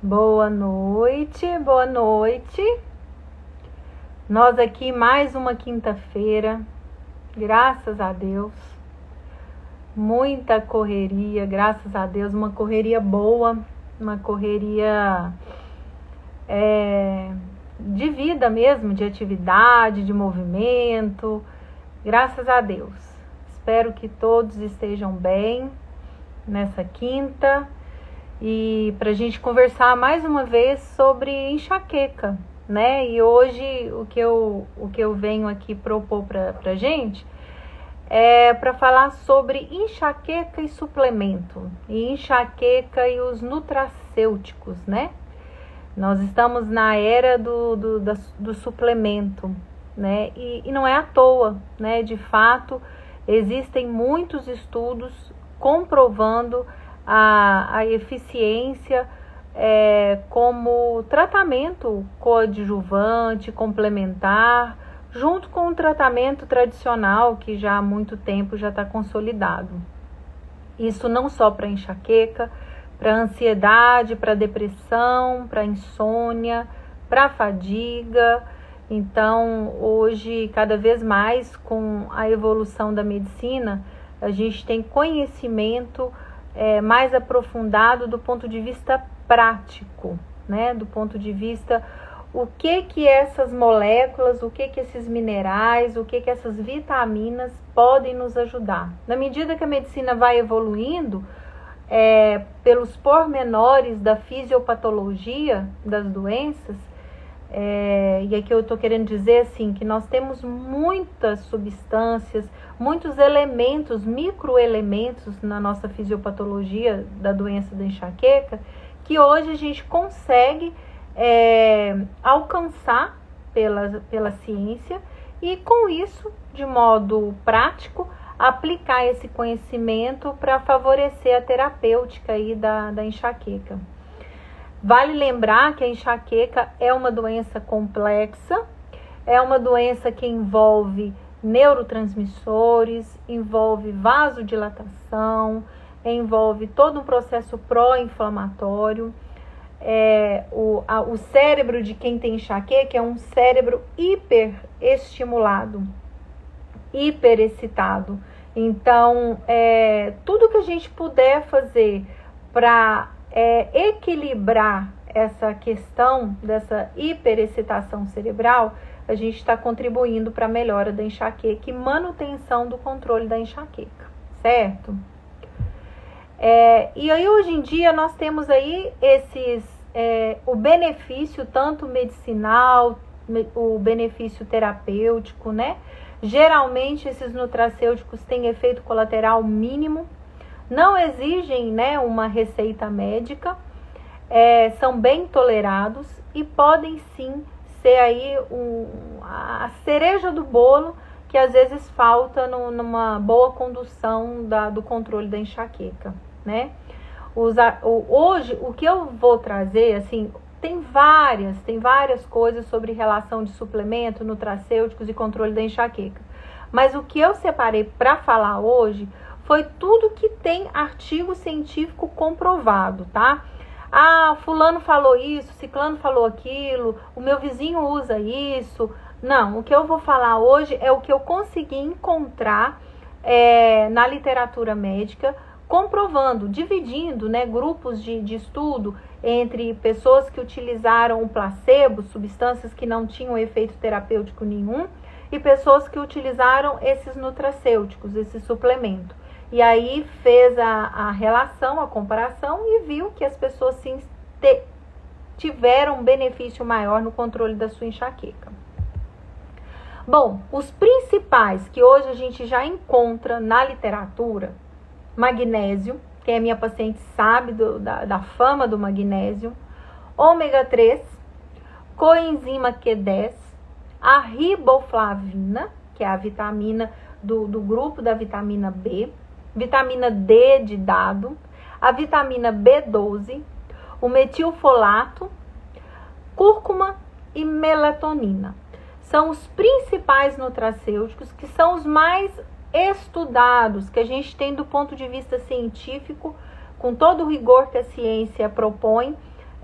Boa noite, boa noite. Nós aqui mais uma quinta-feira, graças a Deus. Muita correria, graças a Deus, uma correria boa, uma correria de vida mesmo, de atividade, de movimento, graças a Deus. Espero que todos estejam bem nessa quinta. E para a gente conversar mais uma vez sobre enxaqueca, né? E hoje o que eu venho aqui propor para a gente é para falar sobre enxaqueca e suplemento, e enxaqueca e os nutracêuticos, né? Nós estamos na era do suplemento, né? E não é à toa, né? De fato, existem muitos estudos comprovando a eficiência como tratamento coadjuvante, complementar, junto com o tratamento tradicional que já há muito tempo já está consolidado. Isso não só para enxaqueca, para ansiedade, para depressão, para insônia, para fadiga. Então, hoje, cada vez mais, com a evolução da medicina, a gente tem conhecimento mais aprofundado do ponto de vista prático, né? Do ponto de vista o que essas moléculas, o que esses minerais, o que essas vitaminas podem nos ajudar. Na medida que a medicina vai evoluindo, pelos pormenores da fisiopatologia das doenças, e aqui eu estou querendo dizer assim, que nós temos muitas substâncias, muitos elementos, microelementos na nossa fisiopatologia da doença da enxaqueca, que hoje a gente consegue alcançar pela ciência e com isso, de modo prático, aplicar esse conhecimento para favorecer a terapêutica aí da enxaqueca. Vale lembrar que a enxaqueca é uma doença complexa, é uma doença que envolve neurotransmissores, envolve vasodilatação, envolve todo um processo pró-inflamatório. O cérebro de quem tem enxaqueca é um cérebro hiperestimulado, hiperexcitado. Então, tudo que a gente puder fazer para equilibrar essa questão dessa hiperexcitação cerebral, a gente está contribuindo para a melhora da enxaqueca e manutenção do controle da enxaqueca, certo? E aí hoje em dia nós temos aí o benefício tanto medicinal, o benefício terapêutico, né? Geralmente esses nutracêuticos têm efeito colateral mínimo, não exigem, né, uma receita médica, são bem tolerados e podem sim ser aí a cereja do bolo que às vezes falta numa boa condução do controle da enxaqueca, né? Hoje, o que eu vou trazer, assim, tem várias coisas sobre relação de suplemento, nutracêuticos e controle da enxaqueca. Mas o que eu separei para falar hoje foi tudo que tem artigo científico comprovado, tá? Fulano falou isso, ciclano falou aquilo, o meu vizinho usa isso. Não, o que eu vou falar hoje é o que eu consegui encontrar na literatura médica, comprovando, dividindo, né, grupos de estudo entre pessoas que utilizaram o placebo, substâncias que não tinham efeito terapêutico nenhum, e pessoas que utilizaram esses nutracêuticos, esse suplemento. E aí fez a relação, a comparação e viu que as pessoas sim tiveram um benefício maior no controle da sua enxaqueca. Bom, os principais que hoje a gente já encontra na literatura: magnésio, quem é minha paciente sabe da fama do magnésio, ômega 3, coenzima Q10, a riboflavina, que é a vitamina do grupo da vitamina B, vitamina D de dado, a vitamina B12, o metilfolato, cúrcuma e melatonina. São os principais nutracêuticos, que são os mais estudados, que a gente tem do ponto de vista científico, com todo o rigor que a ciência propõe,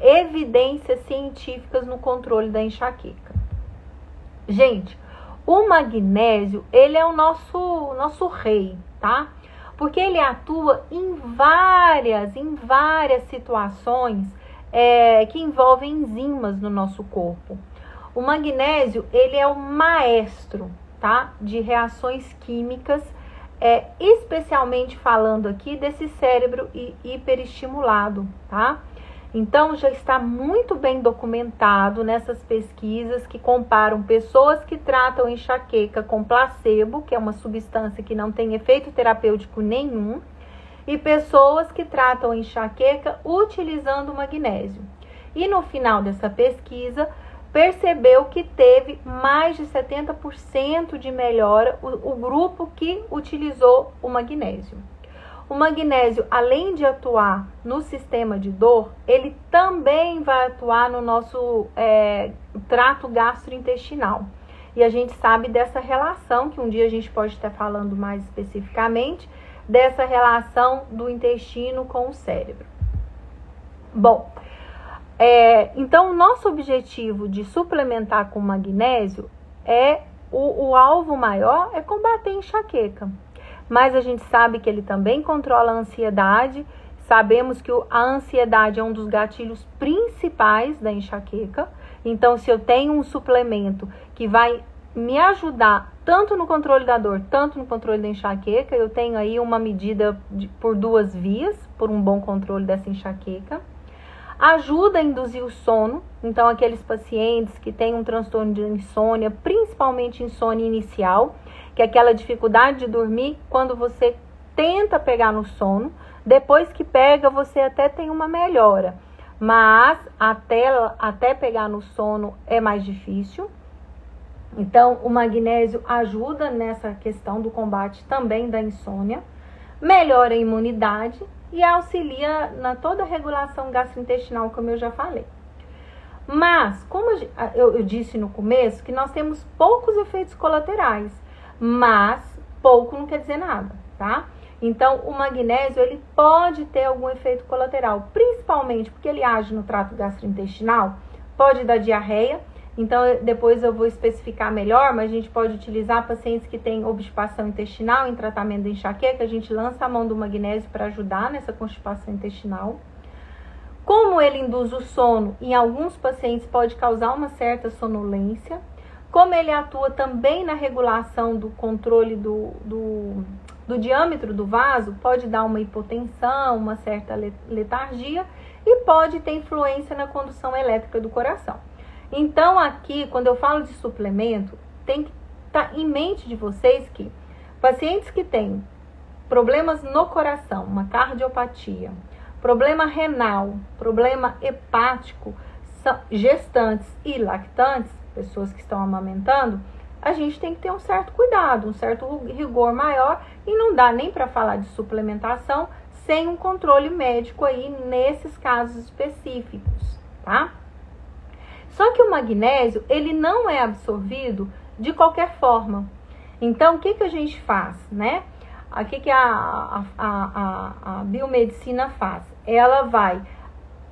evidências científicas no controle da enxaqueca. Gente, o magnésio, ele é o nosso rei, tá? Porque ele atua em várias situações que envolvem enzimas no nosso corpo. O magnésio, ele é o maestro, tá? De reações químicas, especialmente falando aqui desse cérebro hiperestimulado, tá? Então, já está muito bem documentado nessas pesquisas que comparam pessoas que tratam enxaqueca com placebo, que é uma substância que não tem efeito terapêutico nenhum, e pessoas que tratam enxaqueca utilizando magnésio. E no final dessa pesquisa, percebeu que teve mais de 70% de melhora o grupo que utilizou o magnésio. O magnésio, além de atuar no sistema de dor, ele também vai atuar no nosso trato gastrointestinal. E a gente sabe dessa relação, que um dia a gente pode estar falando mais especificamente, dessa relação do intestino com o cérebro. Bom, então o nosso objetivo de suplementar com magnésio o alvo maior é combater a enxaqueca. Mas a gente sabe que ele também controla a ansiedade. Sabemos que a ansiedade é um dos gatilhos principais da enxaqueca. Então, se eu tenho um suplemento que vai me ajudar tanto no controle da dor, tanto no controle da enxaqueca, eu tenho aí uma medida por duas vias, por um bom controle dessa enxaqueca. Ajuda a induzir o sono. Então, aqueles pacientes que têm um transtorno de insônia, principalmente insônia inicial, que é aquela dificuldade de dormir quando você tenta pegar no sono. Depois que pega, você até tem uma melhora, mas até pegar no sono é mais difícil. Então, o magnésio ajuda nessa questão do combate também da insônia, melhora a imunidade e auxilia na toda a regulação gastrointestinal, como eu já falei. Mas, como eu disse no começo, que nós temos poucos efeitos colaterais, mas pouco não quer dizer nada, tá? Então, o magnésio, ele pode ter algum efeito colateral, principalmente porque ele age no trato gastrointestinal, pode dar diarreia. Então, depois eu vou especificar melhor, mas a gente pode utilizar pacientes que têm obstipação intestinal em tratamento de enxaqueca, a gente lança a mão do magnésio para ajudar nessa constipação intestinal. Como ele induz o sono, em alguns pacientes pode causar uma certa sonolência. Como ele atua também na regulação do controle do diâmetro do vaso, pode dar uma hipotensão, uma certa letargia e pode ter influência na condução elétrica do coração. Então, aqui, quando eu falo de suplemento, tem que estar em mente de vocês que pacientes que têm problemas no coração, uma cardiopatia, problema renal, problema hepático, gestantes e lactantes, pessoas que estão amamentando, a gente tem que ter um certo cuidado, um certo rigor maior, e não dá nem para falar de suplementação sem um controle médico aí nesses casos específicos, tá? Só que o magnésio, ele não é absorvido de qualquer forma. Então, o que a gente faz, né? O que a biomedicina faz? Ela vai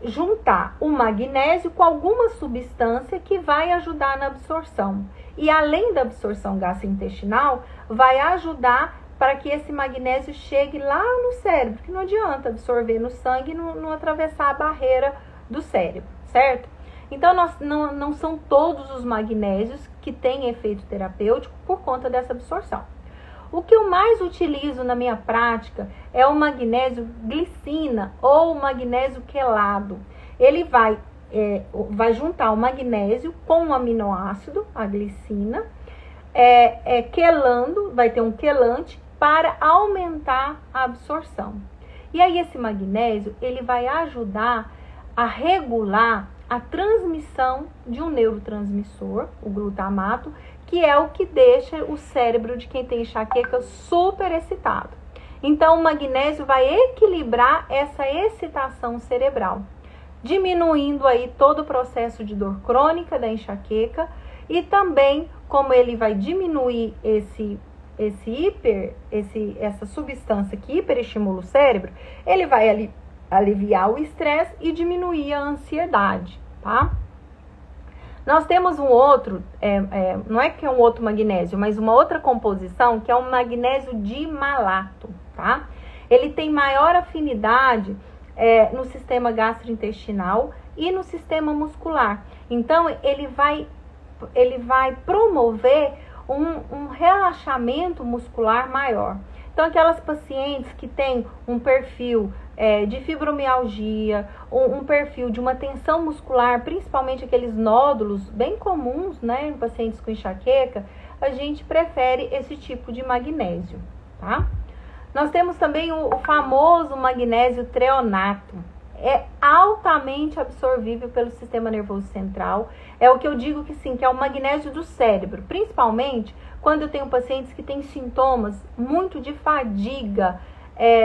juntar o magnésio com alguma substância que vai ajudar na absorção. E além da absorção gastrointestinal, vai ajudar para que esse magnésio chegue lá no cérebro, que não adianta absorver no sangue e não atravessar a barreira do cérebro, certo? Então, não são todos os magnésios que têm efeito terapêutico por conta dessa absorção. O que eu mais utilizo na minha prática é o magnésio glicina ou o magnésio quelado. Ele vai juntar o magnésio com o aminoácido, a glicina, quelando, vai ter um quelante para aumentar a absorção. E aí esse magnésio, ele vai ajudar a regular a transmissão de um neurotransmissor, o glutamato, que é o que deixa o cérebro de quem tem enxaqueca super excitado. Então, o magnésio vai equilibrar essa excitação cerebral, diminuindo aí todo o processo de dor crônica da enxaqueca, e também, como ele vai diminuir essa substância que hiperestimula o cérebro, ele vai ali aliviar o estresse e diminuir a ansiedade, tá? Nós temos um outro, não é que é um outro magnésio, mas uma outra composição, que é o magnésio dimalato, tá? Ele tem maior afinidade no sistema gastrointestinal e no sistema muscular. Então, ele vai promover um relaxamento muscular maior. Então, aquelas pacientes que têm um perfil de fibromialgia, um perfil de uma tensão muscular, principalmente aqueles nódulos bem comuns, né, em pacientes com enxaqueca, a gente prefere esse tipo de magnésio, tá? Nós temos também o famoso magnésio treonato. É altamente absorvível pelo sistema nervoso central. É o que eu digo que sim, que é o magnésio do cérebro, principalmente quando eu tenho pacientes que têm sintomas muito de fadiga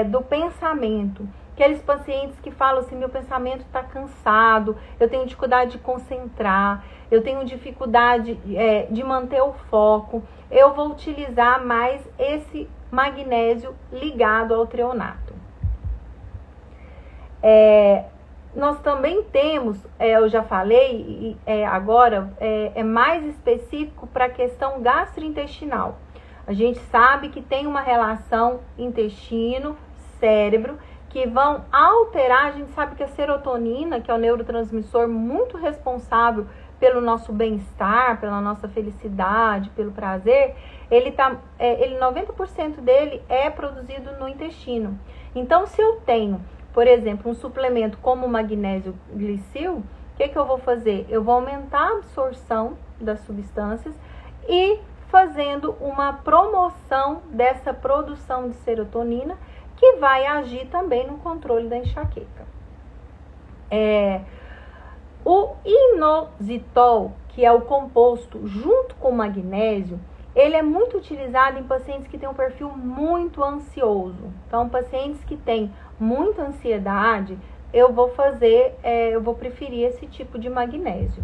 do pensamento. Aqueles pacientes que falam assim, meu pensamento está cansado, eu tenho dificuldade de concentrar, eu tenho dificuldade de manter o foco. Eu vou utilizar mais esse magnésio ligado ao treonato. Nós também temos, eu já falei, agora é mais específico para a questão gastrointestinal. A gente sabe que tem uma relação intestino-cérebro que vão alterar. A gente sabe que a serotonina, que é o neurotransmissor muito responsável pelo nosso bem-estar, pela nossa felicidade, pelo prazer, 90% dele é produzido no intestino. Então, se eu tenho, por exemplo, um suplemento como o magnésio glicil, o que eu vou fazer? Eu vou aumentar a absorção das substâncias e fazendo uma promoção dessa produção de serotonina, que vai agir também no controle da enxaqueca. O inositol, que é o composto junto com o magnésio, ele é muito utilizado em pacientes que têm um perfil muito ansioso. Então, pacientes que têm muita ansiedade, eu vou preferir esse tipo de magnésio,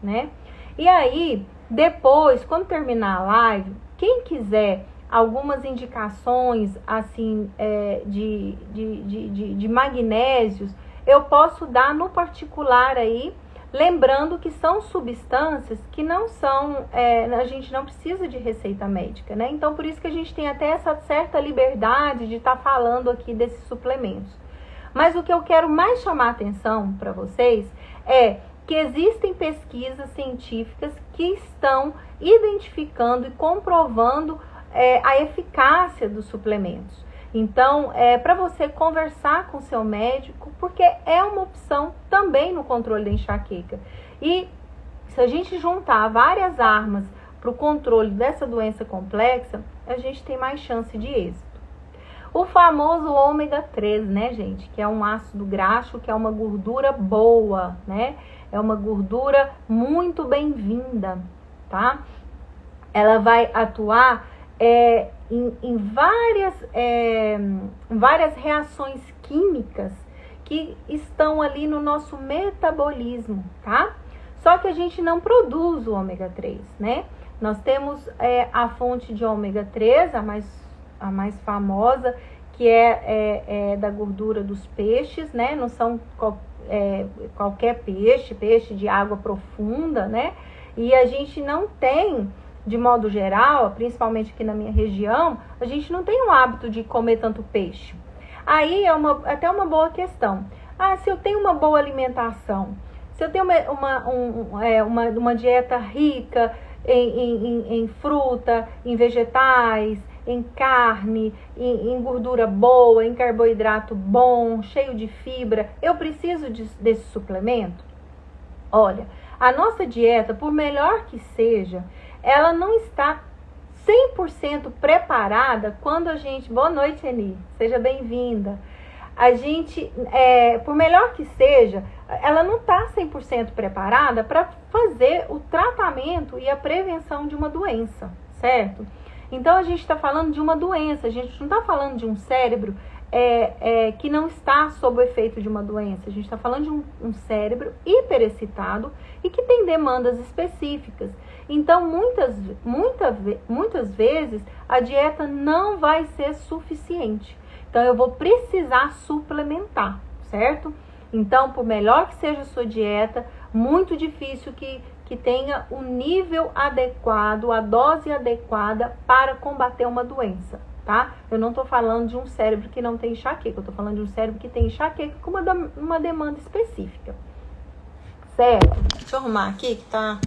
né? E aí, depois, quando terminar a live, quem quiser algumas indicações, assim, de magnésios, eu posso dar no particular aí, lembrando que são substâncias que não são, a gente não precisa de receita médica, né? Então, por isso que a gente tem até essa certa liberdade de estar falando aqui desses suplementos. Mas o que eu quero mais chamar a atenção para vocês é que existem pesquisas científicas que estão identificando e comprovando a eficácia dos suplementos. Então, para você conversar com seu médico, porque é uma opção também no controle da enxaqueca. E se a gente juntar várias armas para o controle dessa doença complexa, a gente tem mais chance de êxito. O famoso ômega 3, né, gente? Que é um ácido graxo, que é uma gordura boa, né? É uma gordura muito bem-vinda, tá? Ela vai atuar em várias reações químicas que estão ali no nosso metabolismo, tá? Só que a gente não produz o ômega 3, né? Nós temos a fonte de ômega 3, a mais famosa, que é da gordura dos peixes, né? Não são qualquer peixe de água profunda, né? E a gente não tem, de modo geral, principalmente aqui na minha região, a gente não tem o hábito de comer tanto peixe. Aí até uma boa questão. Se eu tenho uma boa alimentação, se eu tenho uma dieta rica em fruta, em vegetais, em carne, em gordura boa, em carboidrato bom, cheio de fibra, eu preciso desse suplemento? Olha, a nossa dieta, por melhor que seja, ela não está 100% preparada quando a gente... Boa noite, Eni, seja bem-vinda. A gente, por melhor que seja, ela não está 100% preparada para fazer o tratamento e a prevenção de uma doença, certo? Então, a gente está falando de uma doença, a gente não está falando de um cérebro que não está sob o efeito de uma doença. A gente está falando de um cérebro hiperexcitado e que tem demandas específicas. Então, muitas vezes, a dieta não vai ser suficiente. Então, eu vou precisar suplementar, certo? Então, por melhor que seja a sua dieta, muito difícil que tenha o nível adequado, a dose adequada para combater uma doença, tá? Eu não tô falando de um cérebro que não tem enxaqueca, eu tô falando de um cérebro que tem enxaqueca com uma demanda específica, certo? Deixa eu arrumar aqui, que tá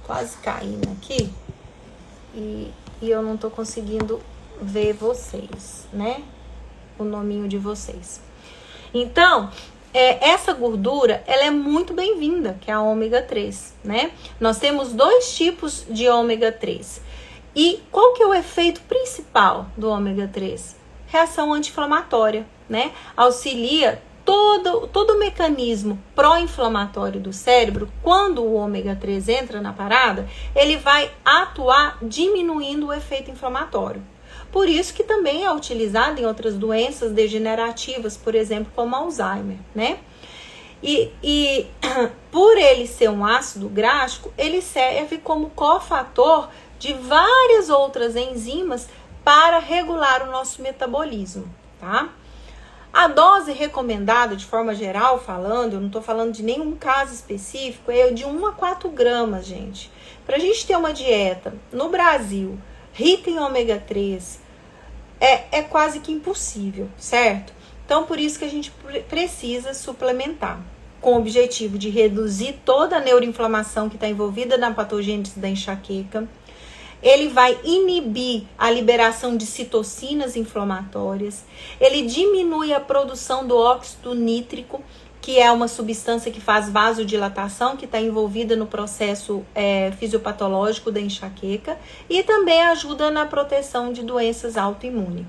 quase caindo aqui, e eu não tô conseguindo ver vocês, né? O nominho de vocês. Então, essa gordura, ela é muito bem-vinda, que é a ômega 3, né? Nós temos 2 tipos de ômega 3. E qual que é o efeito principal do ômega 3? Reação anti-inflamatória, né? Auxilia todo o mecanismo pró-inflamatório do cérebro. Quando o ômega 3 entra na parada, ele vai atuar diminuindo o efeito inflamatório. Por isso que também é utilizado em outras doenças degenerativas, por exemplo, como Alzheimer, né? E por ele ser um ácido gráfico, ele serve como cofator de várias outras enzimas para regular o nosso metabolismo, tá? A dose recomendada, de forma geral falando, eu não estou falando de nenhum caso específico, é de 1 a 4 gramas, gente. Para a gente ter uma dieta no Brasil rica em ômega 3, é quase que impossível, certo? Então, por isso que a gente precisa suplementar, com o objetivo de reduzir toda a neuroinflamação que está envolvida na patogênese da enxaqueca. Ele vai inibir a liberação de citocinas inflamatórias, ele diminui a produção do óxido nítrico, que é uma substância que faz vasodilatação, que está envolvida no processo fisiopatológico da enxaqueca, e também ajuda na proteção de doenças autoimunes.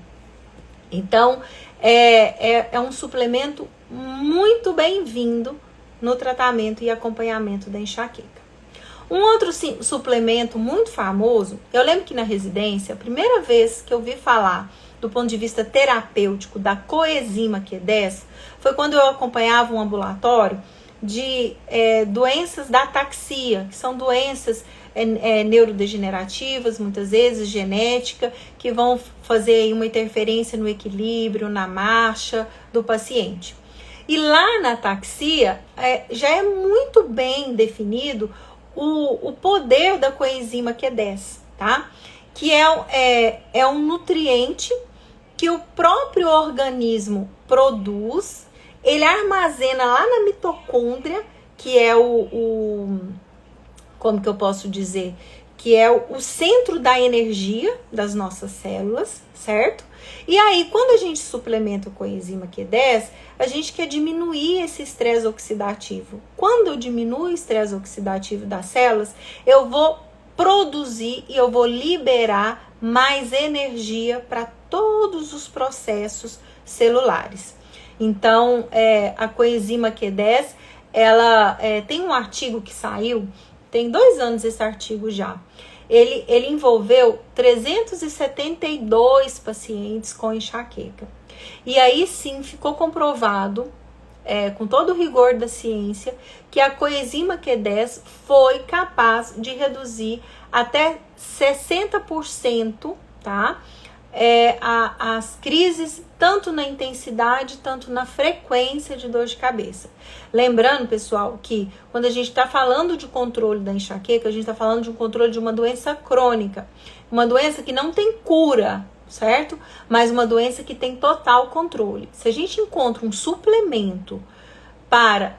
Então, é um suplemento muito bem-vindo no tratamento e acompanhamento da enxaqueca. Um outro suplemento muito famoso, eu lembro que na residência, a primeira vez que eu vi falar do ponto de vista terapêutico da coenzima Q10 foi quando eu acompanhava um ambulatório de doenças da ataxia, que são doenças neurodegenerativas, muitas vezes genética, que vão fazer uma interferência no equilíbrio, na marcha do paciente. E lá na ataxia já é muito bem definido o poder da coenzima Q10, tá? Que é um nutriente que o próprio organismo produz, ele armazena lá na mitocôndria, que é como que eu posso dizer? Que é o centro da energia das nossas células, certo? E aí, quando a gente suplementa com a coenzima Q10, a gente quer diminuir esse estresse oxidativo. Quando eu diminuo o estresse oxidativo das células, eu vou produzir e eu vou liberar mais energia para todos os processos celulares. Então, a coenzima Q10, ela tem um artigo que saiu, tem 2 anos esse artigo já. Ele envolveu 372 pacientes com enxaqueca. E aí sim ficou comprovado, com todo o rigor da ciência, que a coenzima Q10 foi capaz de reduzir até 60%, tá? As crises, tanto na intensidade, tanto na frequência de dor de cabeça. Lembrando, pessoal, que quando a gente está falando de controle da enxaqueca, a gente está falando de um controle de uma doença crônica. Uma doença que não tem cura, certo? Mas uma doença que tem total controle. Se a gente encontra um suplemento para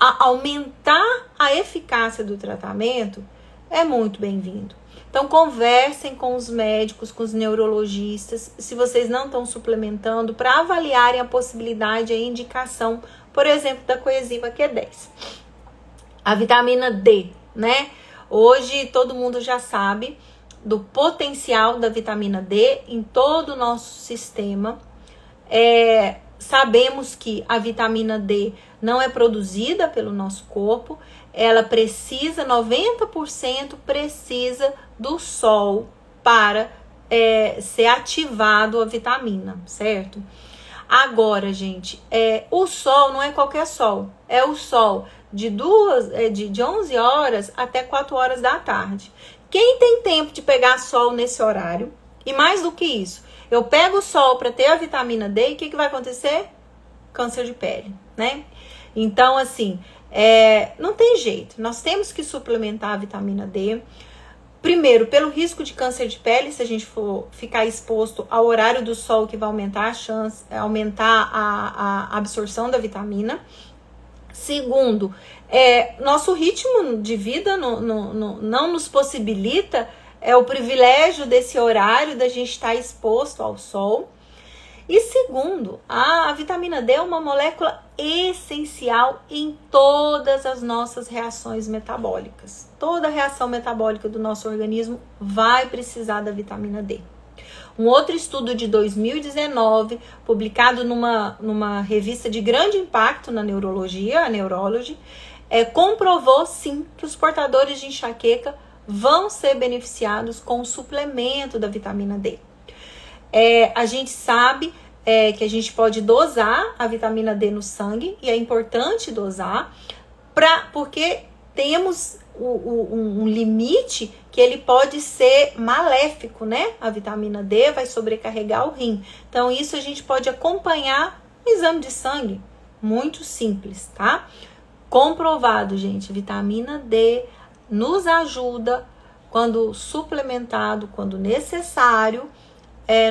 aumentar a eficácia do tratamento, é muito bem-vindo. Então, conversem com os médicos, com os neurologistas, se vocês não estão suplementando, para avaliarem a possibilidade e a indicação, por exemplo, da coenzima Q10. A vitamina D, né? Hoje, todo mundo já sabe do potencial da vitamina D em todo o nosso sistema. Sabemos que a vitamina D não é produzida pelo nosso corpo, ela precisa, 90% precisa do sol para ser ativado a vitamina, certo? Agora, gente, o sol não é qualquer sol, é o sol de 11 horas até 4 horas da tarde. Quem tem tempo de pegar sol nesse horário, e mais do que isso, eu pego o sol para ter a vitamina D, e o que vai acontecer? câncer de pele, né? Então, assim, não tem jeito. Nós temos que suplementar a vitamina D. Primeiro, pelo risco de câncer de pele, se a gente for ficar exposto ao horário do sol, que vai aumentar a chance, aumentar a absorção da vitamina. Segundo, nosso ritmo de vida não nos possibilita o privilégio desse horário da gente estar exposto ao sol. E segundo, a vitamina D é uma molécula essencial em todas as nossas reações metabólicas. Toda reação metabólica do nosso organismo vai precisar da vitamina D. Um outro estudo de 2019, publicado numa revista de grande impacto na neurologia, a Neurology, comprovou sim que os portadores de enxaqueca vão ser beneficiados com o suplemento da vitamina D. A gente sabe que a gente pode dosar a vitamina D no sangue, e é importante dosar, porque temos um limite que ele pode ser maléfico, né? A vitamina D vai sobrecarregar o rim. Então, isso a gente pode acompanhar no exame de sangue. Muito simples, tá? Comprovado, gente, vitamina D nos ajuda quando suplementado, quando necessário,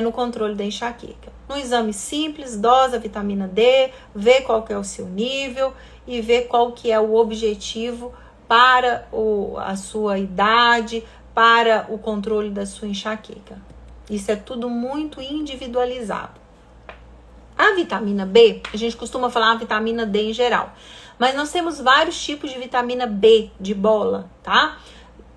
no controle da enxaqueca. No exame simples, dosa a vitamina D, vê qual que é o seu nível e vê qual que é o objetivo para a sua idade, para o controle da sua enxaqueca. Isso é tudo muito individualizado. A vitamina B, a gente costuma falar a vitamina D em geral, mas nós temos vários tipos de vitamina B de bola, tá?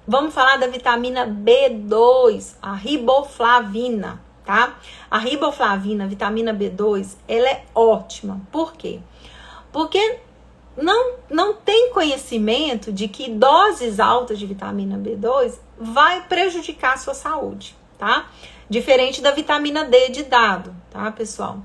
Vamos falar da vitamina B2, a riboflavina, tá? A riboflavina, a vitamina B2, ela é ótima. Por quê? Porque não tem conhecimento de que doses altas de vitamina B2 vai prejudicar a sua saúde, tá? Diferente da vitamina D de dado, tá, pessoal?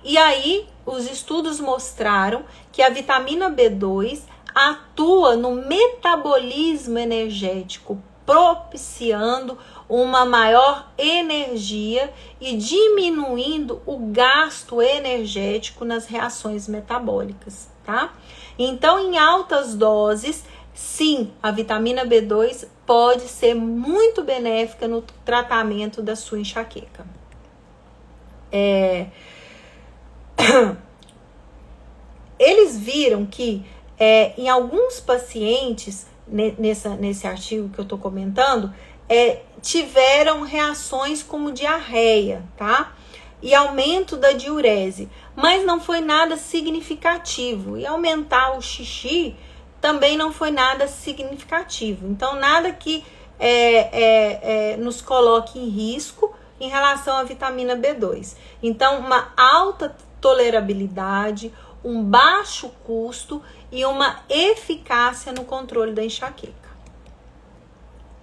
E aí, os estudos mostraram que a vitamina B2 atua no metabolismo energético, propiciando uma maior energia e diminuindo o gasto energético nas reações metabólicas, tá? Então, em altas doses, sim, a vitamina B2 pode ser muito benéfica no tratamento da sua enxaqueca. Eles viram que em alguns pacientes, nesse artigo que eu estou comentando, tiveram reações como diarreia, tá? E aumento da diurese, mas não foi nada significativo. E aumentar o xixi também não foi nada significativo. Então, nada que nos coloque em risco em relação à vitamina B2. Então, uma alta tolerabilidade, um baixo custo e uma eficácia no controle da enxaqueca.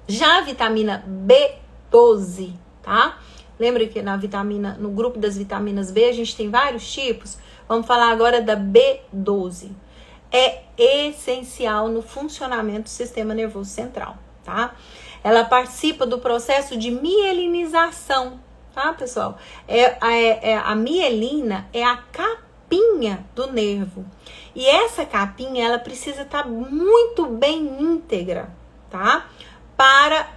Já a vitamina B12, tá? Lembra que no grupo das vitaminas B a gente tem vários tipos? Vamos falar agora da B12. É essencial no funcionamento do sistema nervoso central, tá? Ela participa do processo de mielinização, tá, pessoal? A mielina é a capinha do nervo. E essa capinha, ela precisa estar muito bem íntegra, tá? Para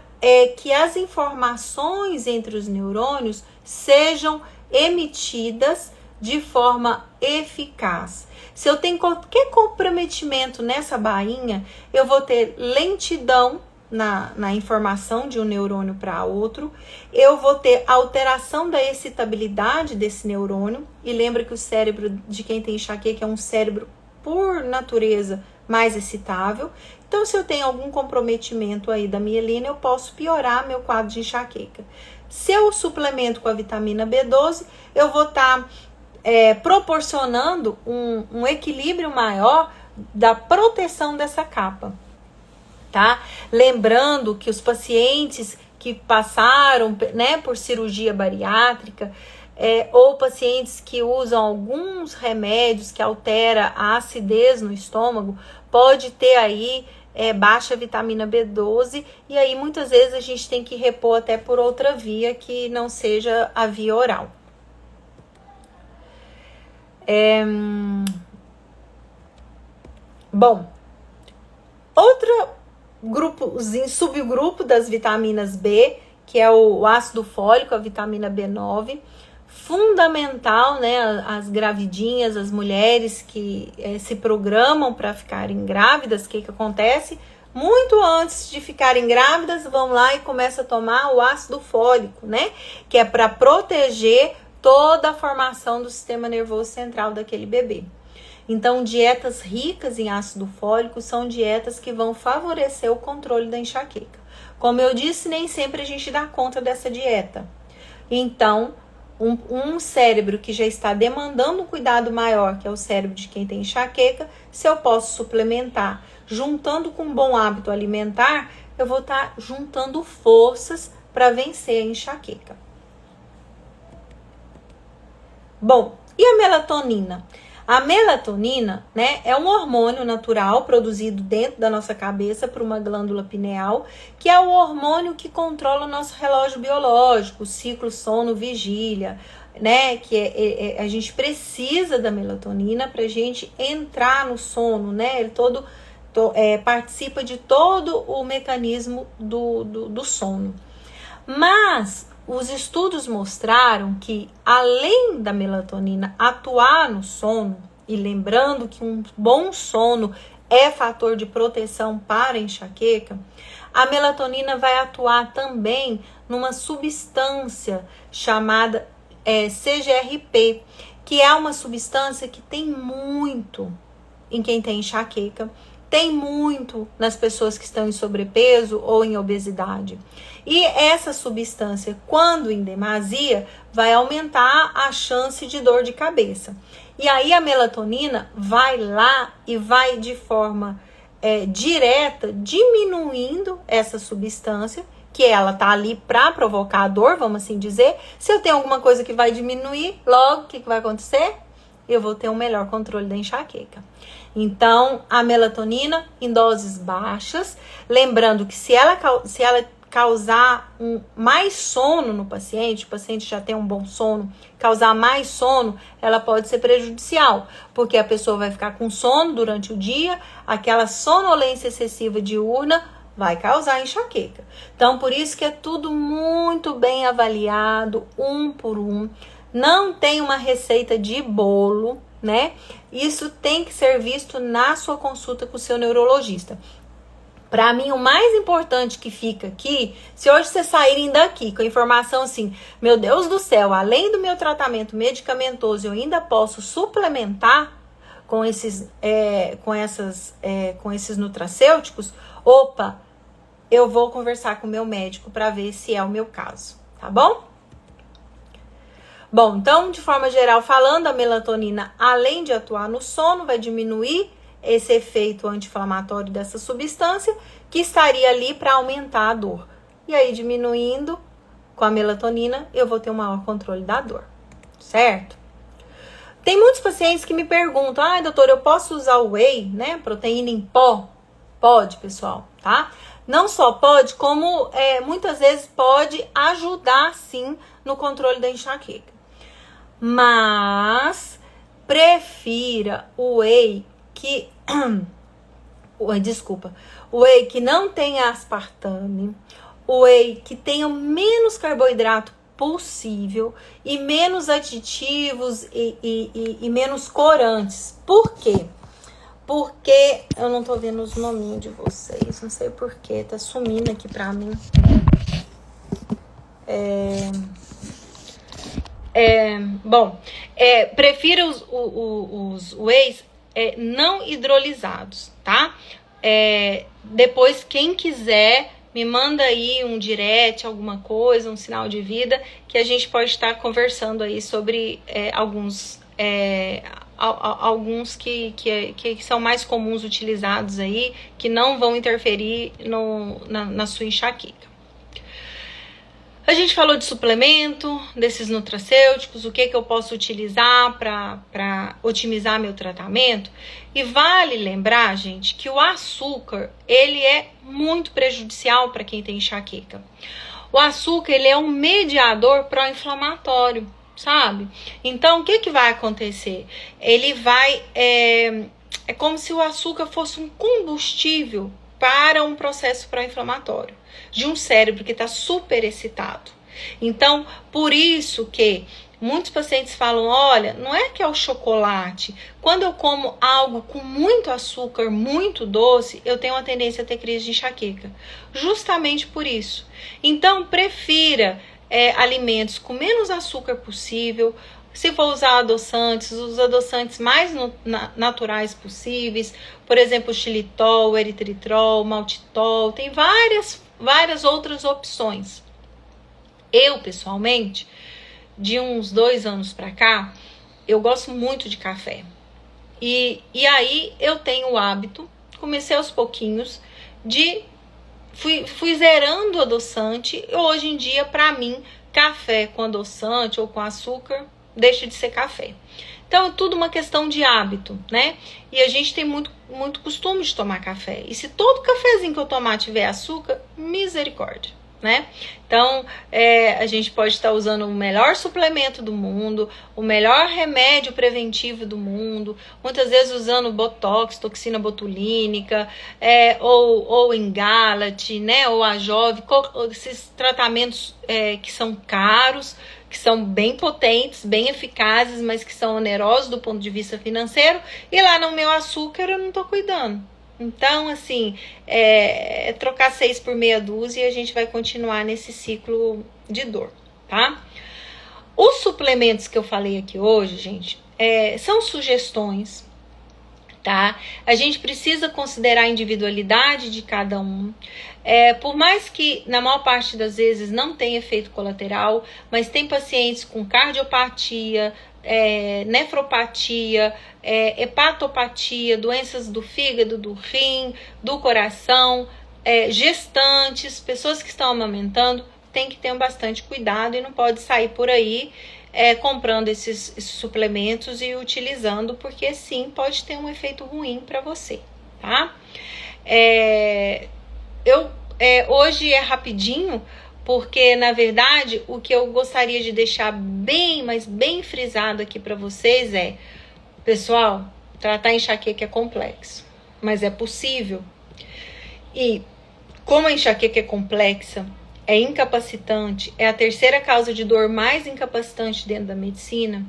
que as informações entre os neurônios sejam emitidas de forma eficaz. Se eu tenho qualquer comprometimento nessa bainha, eu vou ter lentidão na informação de um neurônio para outro, eu vou ter alteração da excitabilidade desse neurônio, e lembra que o cérebro de quem tem enxaqueca é um cérebro, por natureza, mais excitável. Então, se eu tenho algum comprometimento aí da mielina, eu posso piorar meu quadro de enxaqueca. Se eu suplemento com a vitamina B12, eu vou estar proporcionando um equilíbrio maior da proteção dessa capa, tá? Lembrando que os pacientes que passaram, né, por cirurgia bariátrica, ou pacientes que usam alguns remédios que alteram a acidez no estômago, pode ter aí baixa vitamina B12, e aí muitas vezes a gente tem que repor até por outra via que não seja a via oral. Bom, outro subgrupo das vitaminas B, que é o ácido fólico, a vitamina B9, fundamental, né, as gravidinhas, as mulheres que se programam para ficarem grávidas. O que acontece? Muito antes de ficarem grávidas, vão lá e começam a tomar o ácido fólico, né, que é para proteger toda a formação do sistema nervoso central daquele bebê. Então, dietas ricas em ácido fólico são dietas que vão favorecer o controle da enxaqueca. Como eu disse, nem sempre a gente dá conta dessa dieta. Então, um cérebro que já está demandando um cuidado maior, que é o cérebro de quem tem enxaqueca, se eu posso suplementar, juntando com um bom hábito alimentar, eu vou estar juntando forças para vencer a enxaqueca. Bom, e a melatonina? A melatonina, né, é um hormônio natural produzido dentro da nossa cabeça por uma glândula pineal, que é o hormônio que controla o nosso relógio biológico, o ciclo sono-vigília, né, que a gente precisa da melatonina para a gente entrar no sono, né, ele participa de todo o mecanismo do sono. Mas os estudos mostraram que, além da melatonina atuar no sono, e lembrando que um bom sono é fator de proteção para a enxaqueca, a melatonina vai atuar também numa substância chamada CGRP, que é uma substância que tem muito em quem tem enxaqueca, tem muito nas pessoas que estão em sobrepeso ou em obesidade. E essa substância, quando em demasia, vai aumentar a chance de dor de cabeça. E aí a melatonina vai lá e vai de forma direta diminuindo essa substância, que ela tá ali para provocar a dor, vamos assim dizer. Se eu tenho alguma coisa que vai diminuir, logo o que vai acontecer? Eu vou ter um melhor controle da enxaqueca. Então, a melatonina em doses baixas, lembrando que se ela causar mais sono no paciente, o paciente já tem um bom sono, causar mais sono, ela pode ser prejudicial, porque a pessoa vai ficar com sono durante o dia, aquela sonolência excessiva diurna vai causar enxaqueca. Então, por isso que é tudo muito bem avaliado, um por um. Não tem uma receita de bolo, né? Isso tem que ser visto na sua consulta com o seu neurologista. Para mim, o mais importante que fica aqui, se hoje vocês saírem daqui com a informação assim, meu Deus do céu, além do meu tratamento medicamentoso, eu ainda posso suplementar com esses nutracêuticos, opa, eu vou conversar com o meu médico para ver se é o meu caso, tá bom? Bom, então, de forma geral, falando, a melatonina, além de atuar no sono, vai diminuir esse efeito anti-inflamatório dessa substância, que estaria ali para aumentar a dor. E aí, diminuindo com a melatonina, eu vou ter um maior controle da dor, certo? Tem muitos pacientes que me perguntam, doutor, eu posso usar o whey, né, proteína em pó? Pode, pessoal, tá? Não só pode, como muitas vezes pode ajudar, sim, no controle da enxaqueca. Mas prefira o whey o whey que não tenha aspartame, o whey que tenha o menos carboidrato possível e menos aditivos e menos corantes. Por quê? Porque eu não tô vendo os nominhos de vocês, não sei porquê, tá sumindo aqui pra mim. Prefira os wheys não hidrolisados, tá? Depois, quem quiser, me manda aí um direct, alguma coisa, um sinal de vida, que a gente pode estar conversando aí sobre alguns que são mais comuns utilizados aí, que não vão interferir na sua enxaqueca. A gente falou de suplemento, desses nutracêuticos, o que eu posso utilizar para otimizar meu tratamento. E vale lembrar, gente, que o açúcar, ele é muito prejudicial para quem tem enxaqueca. O açúcar, ele é um mediador pró-inflamatório, sabe? Então, o que que vai acontecer? Ele vai... É como se o açúcar fosse um combustível para um processo pró-inflamatório de um cérebro que está super excitado. Então, por isso que muitos pacientes falam, olha, não é que é o chocolate. Quando eu como algo com muito açúcar, muito doce, eu tenho uma tendência a ter crise de enxaqueca. Justamente por isso. Então, prefira alimentos com menos açúcar possível. Se for usar adoçantes, os adoçantes mais naturais possíveis. Por exemplo, xilitol, eritritol, maltitol. Tem várias outras opções. Eu, pessoalmente, de uns 2 anos pra cá, eu gosto muito de café. E aí eu tenho o hábito, comecei aos pouquinhos, fui zerando o adoçante. E hoje em dia, pra mim, café com adoçante ou com açúcar deixa de ser café. Então é tudo uma questão de hábito, né? E a gente tem muito costume de tomar café. E se todo cafezinho que eu tomar tiver açúcar, misericórdia, né? Então, a gente pode estar usando o melhor suplemento do mundo, o melhor remédio preventivo do mundo, muitas vezes usando botox, toxina botulínica, ou Engalate, né? Ou Ajove, esses tratamentos que são caros, que são bem potentes, bem eficazes, mas que são onerosos do ponto de vista financeiro, e lá no meu açúcar eu não tô cuidando. Então, assim, trocar 6 por meia dúzia e a gente vai continuar nesse ciclo de dor, tá? Os suplementos que eu falei aqui hoje, gente, são sugestões, tá? A gente precisa considerar a individualidade de cada um. Por mais que, na maior parte das vezes, não tenha efeito colateral, mas tem pacientes com cardiopatia, nefropatia, hepatopatia, doenças do fígado, do rim, do coração, gestantes, pessoas que estão amamentando, tem que ter bastante cuidado e não pode sair por aí comprando esses suplementos e utilizando, porque sim, pode ter um efeito ruim para você, tá? Hoje é rapidinho, porque, na verdade, o que eu gostaria de deixar bem, mas bem frisado aqui para vocês pessoal, tratar enxaqueca é complexo, mas é possível. E como a enxaqueca é complexa, é incapacitante, é a terceira causa de dor mais incapacitante dentro da medicina,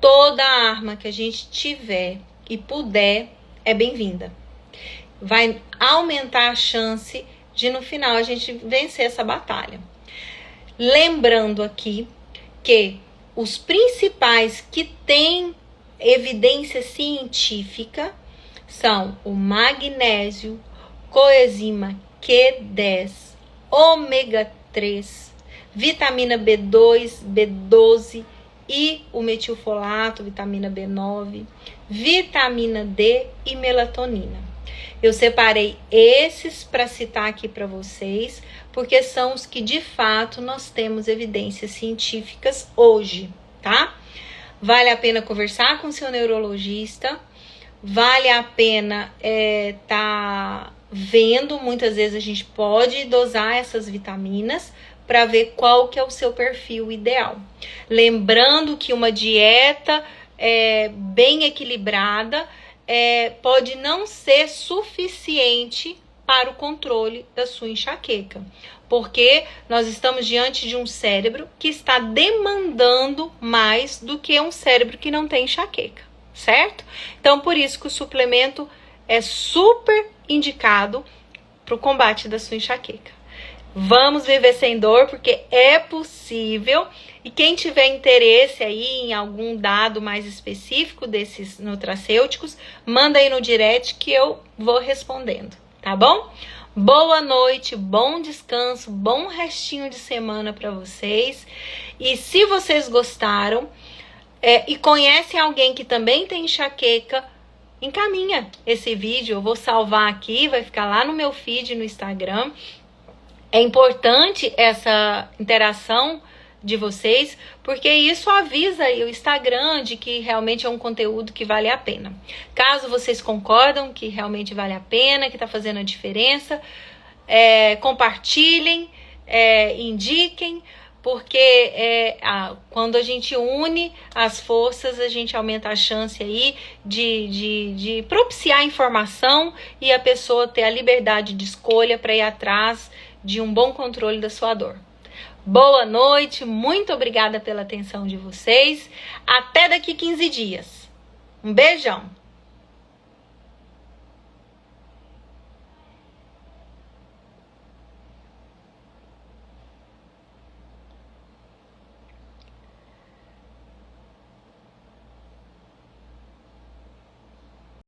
toda arma que a gente tiver e puder é bem-vinda. Vai aumentar a chance de no final a gente vencer essa batalha. Lembrando aqui que os principais que têm evidência científica são o magnésio, coenzima Q10, ômega 3, vitamina B2, B12 e o metilfolato, vitamina B9, vitamina D e melatonina. Eu separei esses para citar aqui para vocês, porque são os que de fato nós temos evidências científicas hoje, tá? Vale a pena conversar com seu neurologista, vale a pena tá vendo, muitas vezes a gente pode dosar essas vitaminas para ver qual que é o seu perfil ideal. Lembrando que uma dieta bem equilibrada pode não ser suficiente para o controle da sua enxaqueca, porque nós estamos diante de um cérebro que está demandando mais do que um cérebro que não tem enxaqueca, certo? Então, por isso que o suplemento é super indicado para o combate da sua enxaqueca. Vamos viver sem dor, porque é possível. E quem tiver interesse aí em algum dado mais específico desses nutracêuticos, manda aí no direct que eu vou respondendo, tá bom? Boa noite, bom descanso, bom restinho de semana para vocês. E se vocês gostaram e conhecem alguém que também tem enxaqueca, encaminha esse vídeo. Eu vou salvar aqui, vai ficar lá no meu feed no Instagram. É importante essa interação de vocês, porque isso avisa aí o Instagram de que realmente é um conteúdo que vale a pena. Caso vocês concordam que realmente vale a pena, que está fazendo a diferença, compartilhem, indiquem. porque quando a gente une as forças, a gente aumenta a chance aí de propiciar informação e a pessoa ter a liberdade de escolha para ir atrás de um bom controle da sua dor. Boa noite, muito obrigada pela atenção de vocês. Até daqui 15 dias. Um beijão!